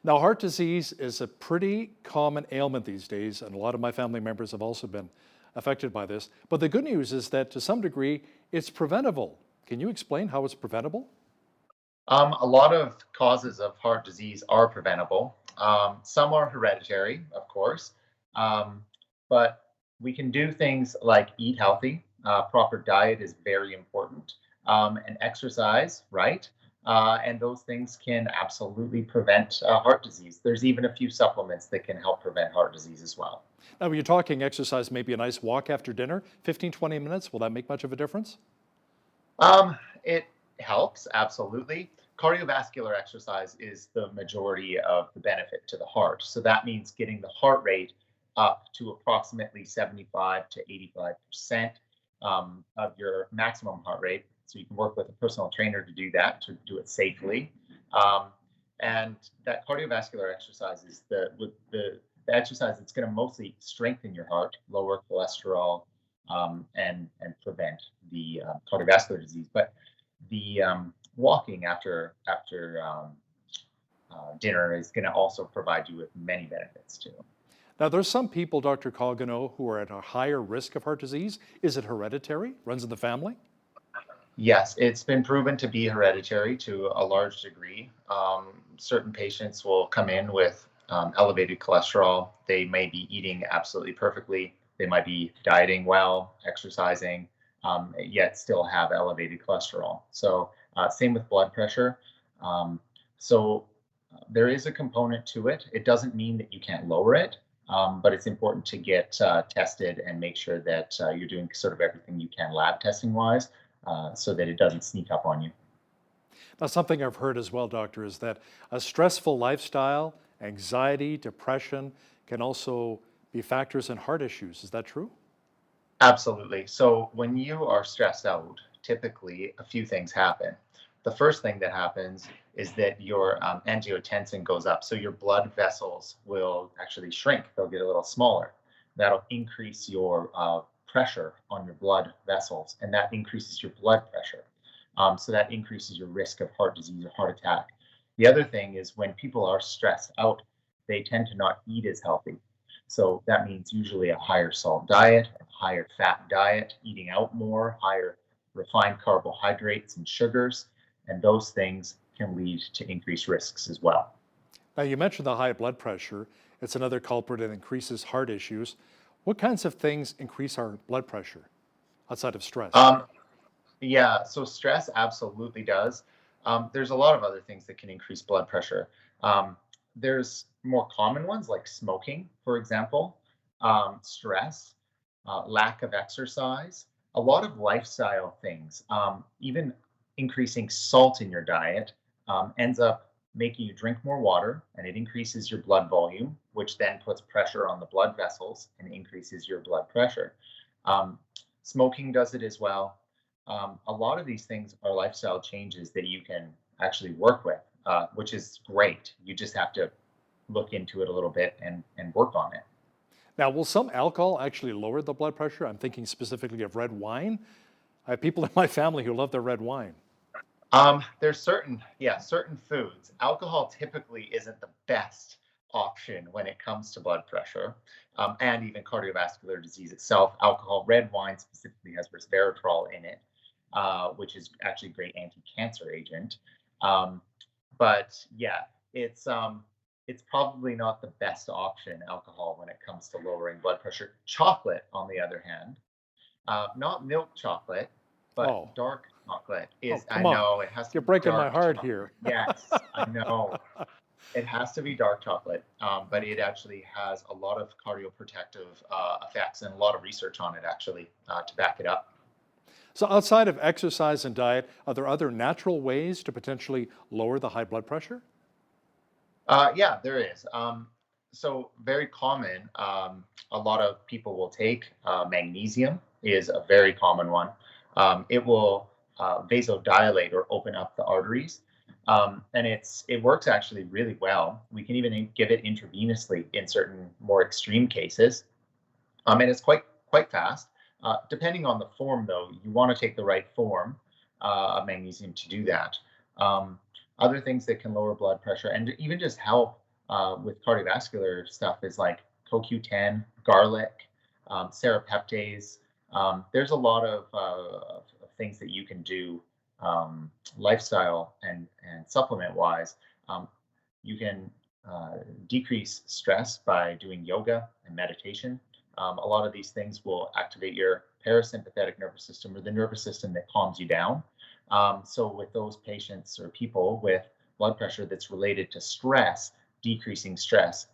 Now, heart disease is a pretty common ailment these days, and a lot of my family members have also been affected by this. But the good news is that to some degree, it's preventable. Can you explain how it's preventable? A lot of causes of heart disease are preventable. Some are hereditary, of course, but we can do things like eat healthy. Proper diet is very important, and exercise, right? And those things can absolutely prevent heart disease. There's even a few supplements that can help prevent heart disease as well. Now, when you're talking exercise, maybe a nice walk after dinner, 15, 20 minutes, will that make much of a difference? It helps, absolutely. Cardiovascular exercise is the majority of the benefit to the heart. So that means getting the heart rate up to approximately 75 to 85% of your maximum heart rate. So you can work with a personal trainer to do that, to do it safely. And that cardiovascular exercise is the exercise that's going to mostly strengthen your heart, lower cholesterol, and prevent the cardiovascular disease. But the walking after dinner is going to also provide you with many benefits too. Now, there's some people, Dr. Coggino, who are at a higher risk of heart disease. Is it hereditary? Runs in the family? Yes, it's been proven to be hereditary to a large degree. Certain patients will come in with elevated cholesterol. They may be eating absolutely perfectly. They might be dieting well, exercising, yet still have elevated cholesterol. So same with blood pressure. There is a component to it. It doesn't mean that you can't lower it, but it's important to get tested and make sure that you're doing sort of everything you can lab testing wise, so that it doesn't sneak up on you. Now, something I've heard as well, doctor, is that a stressful lifestyle, anxiety, depression can also be factors in heart issues. Is that true? Absolutely. So when you are stressed out, typically a few things happen. The first thing that happens is that your angiotensin goes up. So your blood vessels will actually shrink. They'll get a little smaller. That'll increase your pressure on your blood vessels, and that increases your blood pressure. So that increases your risk of heart disease or heart attack. The other thing is when people are stressed out, they tend to not eat as healthy. So that means usually a higher salt diet, a higher fat diet, eating out more, higher refined carbohydrates and sugars, and those things can lead to increased risks as well. Now, you mentioned the high blood pressure. It's another culprit that increases heart issues. What kinds of things increase our blood pressure outside of stress? Yeah, so stress absolutely does. There's a lot of other things that can increase blood pressure. There's more common ones like smoking, for example, stress, lack of exercise, a lot of lifestyle things, even increasing salt in your diet ends up making you drink more water, and it increases your blood volume, which then puts pressure on the blood vessels and increases your blood pressure. Smoking does it as well. A lot of these things are lifestyle changes that you can actually work with, which is great. You just have to look into it a little bit and work on it. Now, will some alcohol actually lower the blood pressure? I'm thinking specifically of red wine. I have people in my family who love their red wine. There's certain foods. Alcohol typically isn't the best option when it comes to blood pressure, and even cardiovascular disease itself. Alcohol, red wine specifically, has resveratrol in it, which is actually a great anti-cancer agent. Um, but yeah, it's probably not the best option, alcohol, when it comes to lowering blood pressure. Chocolate, on the other hand, not milk chocolate, but Oh, dark chocolate oh, is, I come on. know it has to You're be breaking my dark heart chocolate. here. Yes, I know. It has to be dark chocolate, but it actually has a lot of cardioprotective effects and a lot of research on it actually to back it up. So outside of exercise and diet, are there other natural ways to potentially lower the high blood pressure? Yeah, there is. So very common. A lot of people will take magnesium is a very common one. It will vasodilate or open up the arteries, and it works actually really well. We can even give it intravenously in certain more extreme cases, and it's quite fast. Depending on the form, though, you want to take the right form of magnesium to do that. Um, Other things that can lower blood pressure and even just help with cardiovascular stuff is like CoQ10, garlic, serapeptase. There's a lot of things that you can do lifestyle and supplement wise. Um, you can decrease stress by doing yoga and meditation. A lot of these things will activate your parasympathetic nervous system, or the nervous system that calms you down. So with those patients or people with blood pressure that's related to stress, decreasing stress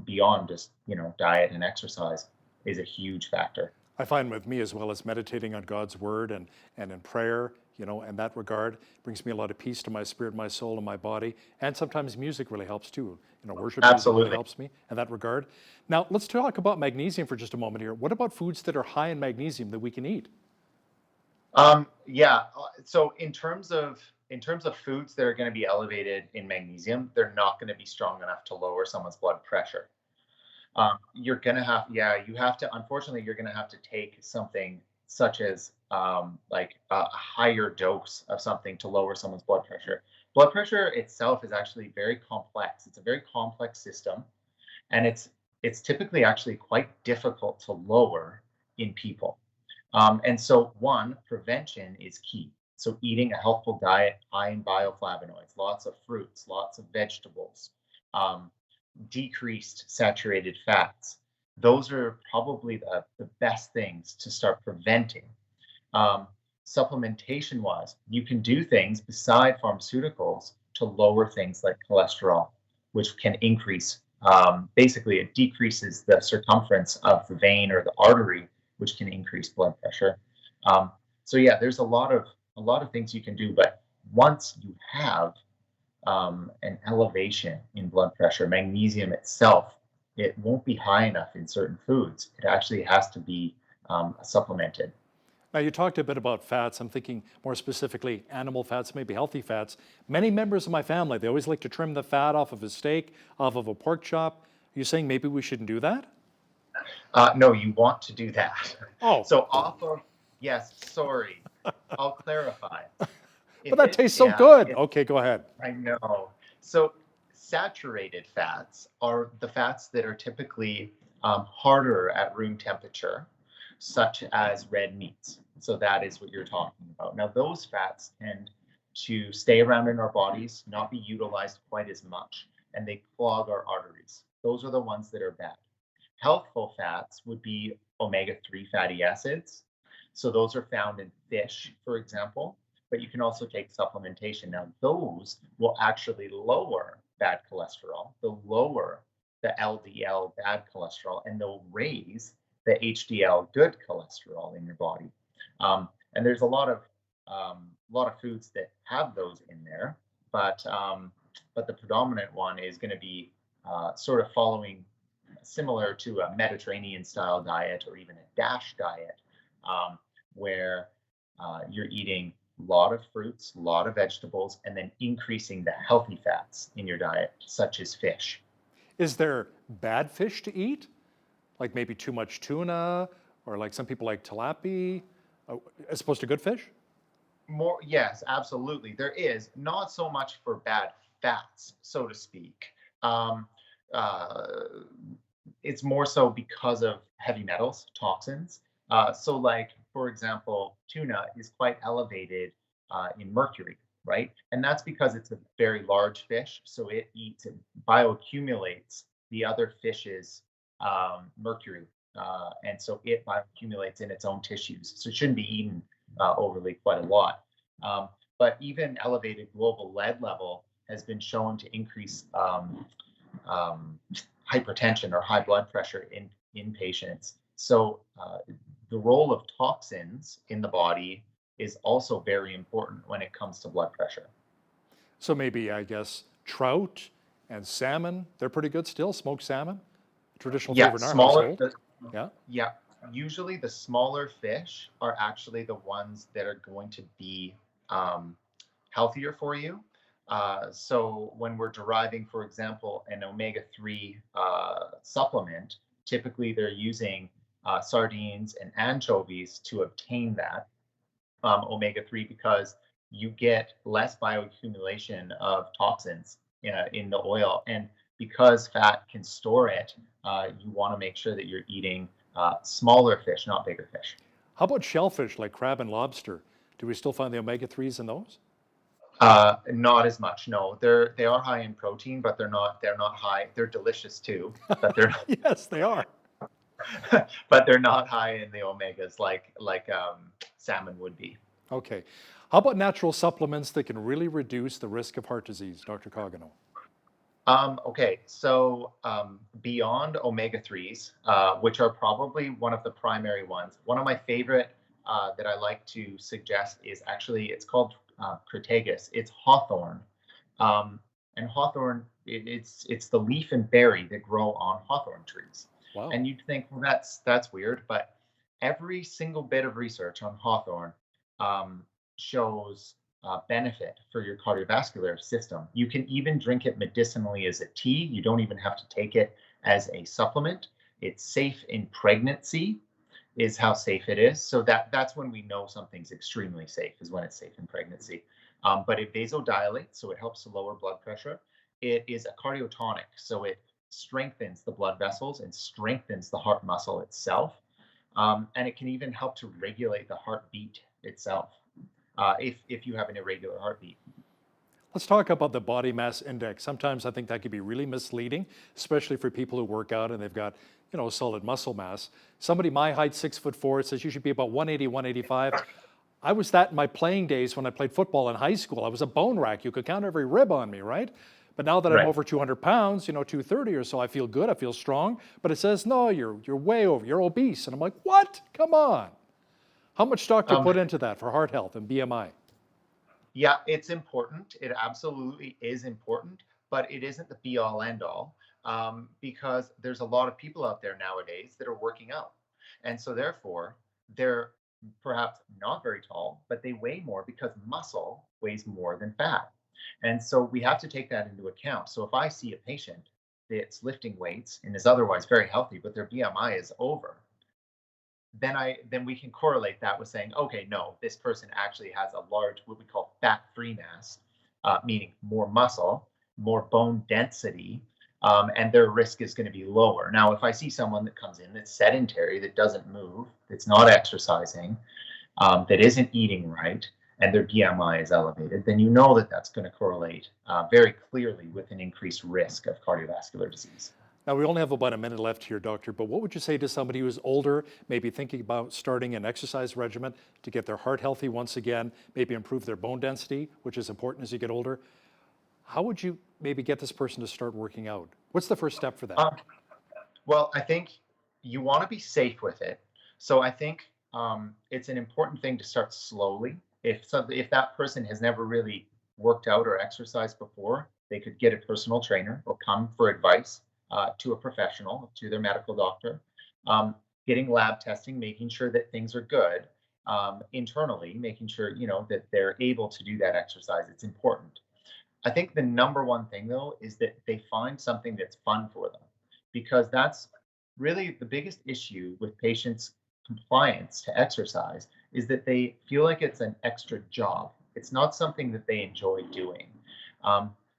beyond just diet and exercise is a huge factor. I find with me as well as meditating on God's word and in prayer, in that regard, brings me a lot of peace to my spirit, my soul, and my body. And sometimes music really helps too. Worship music really Absolutely. helps me in that regard. Now, let's talk about magnesium for just a moment here. What about foods that are high in magnesium that we can eat? Yeah. So in terms of foods that are going to be elevated in magnesium, they're not going to be strong enough to lower someone's blood pressure. You're gonna have, yeah, you have to, unfortunately, you're gonna have to take something such as like a higher dose of something to lower someone's blood pressure. Blood pressure itself is actually very complex. It's a very complex system, and it's typically actually quite difficult to lower in people. And so, one, prevention is key. So, eating a healthful diet high in bioflavonoids, lots of fruits, lots of vegetables, um, decreased saturated fats. Those are probably the best things to start preventing. Um, Supplementation wise, you can do things beside pharmaceuticals to lower things like cholesterol, which can increase. Basically, it decreases the circumference of the vein or the artery, which can increase blood pressure. So yeah, there's a lot of things you can do, but once you have an elevation in blood pressure, magnesium itself, it won't be high enough in certain foods. It actually has to be supplemented. Now, you talked a bit about fats. I'm thinking more specifically animal fats, maybe healthy fats. Many members of my family, they always like to trim the fat off of a steak, off of a pork chop. Are you saying maybe we shouldn't do that? No, you want to do that. Oh. So off of, yes, sorry, I'll clarify. But that tastes so good. Okay, go ahead. I know. So saturated fats are the fats that are typically harder at room temperature, such as red meats. So that is what you're talking about. Now, those fats tend to stay around in our bodies, not be utilized quite as much, and they clog our arteries. Those are the ones that are bad. Healthful fats would be omega-3 fatty acids. So those are found in fish, for example, but you can also take supplementation. Now, those will actually lower bad cholesterol. They'll lower the LDL bad cholesterol, and they'll raise the HDL good cholesterol in your body. And there's a lot of foods that have those in there, but the predominant one is going to be sort of following similar to a Mediterranean style diet or even a DASH diet, where you're eating a lot of fruits, a lot of vegetables, and then increasing the healthy fats in your diet, such as fish. Is there bad fish to eat? Like maybe too much tuna, or like some people like tilapia, as opposed to good fish? More, yes, absolutely. There is not so much for bad fats, so to speak. Um, uh, it's more so because of heavy metals, toxins. So, like for example, tuna is quite elevated in mercury, right? And that's because it's a very large fish, so it eats and bioaccumulates the other fish's mercury, and so it bioaccumulates in its own tissues. So it shouldn't be eaten overly quite a lot. Um, but even elevated global lead level has been shown to increase um, hypertension or high blood pressure in patients. So the role of toxins in the body is also very important when it comes to blood pressure. So maybe, I guess, trout and salmon, they're pretty good still, smoked salmon, traditional Yeah, favorite in our smaller. household. Yeah. Yeah, usually the smaller fish are actually the ones that are going to be um, healthier for you. So when we're deriving, for example, an omega-3 supplement, typically they're using sardines and anchovies to obtain that omega-3 because you get less bioaccumulation of toxins in the oil. And because fat can store it, you want to make sure that you're eating smaller fish, not bigger fish. How about shellfish like crab and lobster? Do we still find the omega-3s in those? Not as much. No, they are high in protein, but they're not high. They're delicious too, but they're Yes, they are. but they're not high in the omegas like salmon would be. Okay. How about natural supplements that can really reduce the risk of heart disease, Dr. Cogano? Okay, so beyond omega-3s, which are probably one of the primary ones, one of my favorite that I like to suggest is actually, it's called Crataegus. It's hawthorn. And hawthorn, it's the leaf and berry that grow on hawthorn trees. Wow. And you'd think, well, that's weird, but every single bit of research on hawthorn shows benefit for your cardiovascular system. You can even drink it medicinally as a tea. You don't even have to take it as a supplement. It's safe in pregnancy, is how safe it is. So that's when we know something's extremely safe, is when it's safe in pregnancy. But it vasodilates, so it helps to lower blood pressure. It is a cardiotonic, so it strengthens the blood vessels and strengthens the heart muscle itself. And it can even help to regulate the heartbeat itself if you have an irregular heartbeat. Let's talk about the body mass index. Sometimes I think that can be really misleading, especially for people who work out and they've got, solid muscle mass. Somebody my height, 6'4", it says you should be about 180, 185. I was that in my playing days when I played football in high school. I was a bone rack. You could count every rib on me, right? But now that I'm over 200 pounds, 230 or so, I feel good, I feel strong. But it says, no, you're way over, you're obese. And I'm like, what? Come on. How much stock do you put into that for heart health and BMI? Yeah, it's important. It absolutely is important, but it isn't the be all end all because there's a lot of people out there nowadays that are working out. And so therefore, they're perhaps not very tall, but they weigh more because muscle weighs more than fat. And so we have to take that into account. So if I see a patient that's lifting weights and is otherwise very healthy, but their BMI is over, then we can correlate that with saying, okay, no, this person actually has a large, what we call fat-free mass, meaning more muscle, more bone density, and their risk is going to be lower. Now, if I see someone that comes in that's sedentary, that doesn't move, that's not exercising, that isn't eating right, and their BMI is elevated, then you know that that's going to correlate very clearly with an increased risk of cardiovascular disease. Now, we only have about a minute left here, Doctor, but what would you say to somebody who is older, maybe thinking about starting an exercise regimen to get their heart healthy once again, maybe improve their bone density, which is important as you get older? How would you maybe get this person to start working out? What's the first step for that? Well, I think you want to be safe with it. So I think it's an important thing to start slowly. If that person has never really worked out or exercised before, they could get a personal trainer or come for advice to a professional, to their medical doctor, getting lab testing, making sure that things are good internally, making sure, that they're able to do that exercise. It's important. I think the number one thing, though, is that they find something that's fun for them, because that's really the biggest issue with patients' compliance to exercise is that they feel like it's an extra job. It's not something that they enjoy doing.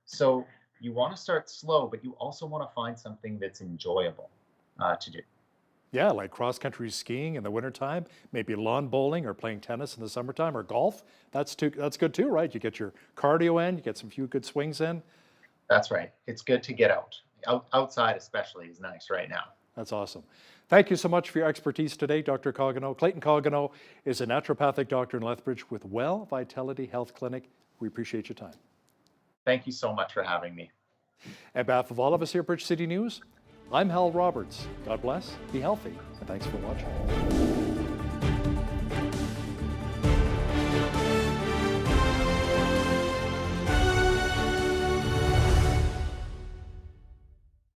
So you want to start slow, but you also want to find something that's enjoyable to do. Yeah, like cross-country skiing in the wintertime, maybe lawn bowling or playing tennis in the summertime or golf. That's good too, right? You get your cardio in, you get some few good swings in. That's right. It's good to get out. Outside especially is nice right now. That's awesome. Thank you so much for your expertise today, Dr. Coggino. Clayton Coggino is a naturopathic doctor in Lethbridge with Well Vitality Health Clinic. We appreciate your time. Thank you so much for having me. On behalf of all of us here at Bridge City News, I'm Hal Roberts. God bless, be healthy, and thanks for watching.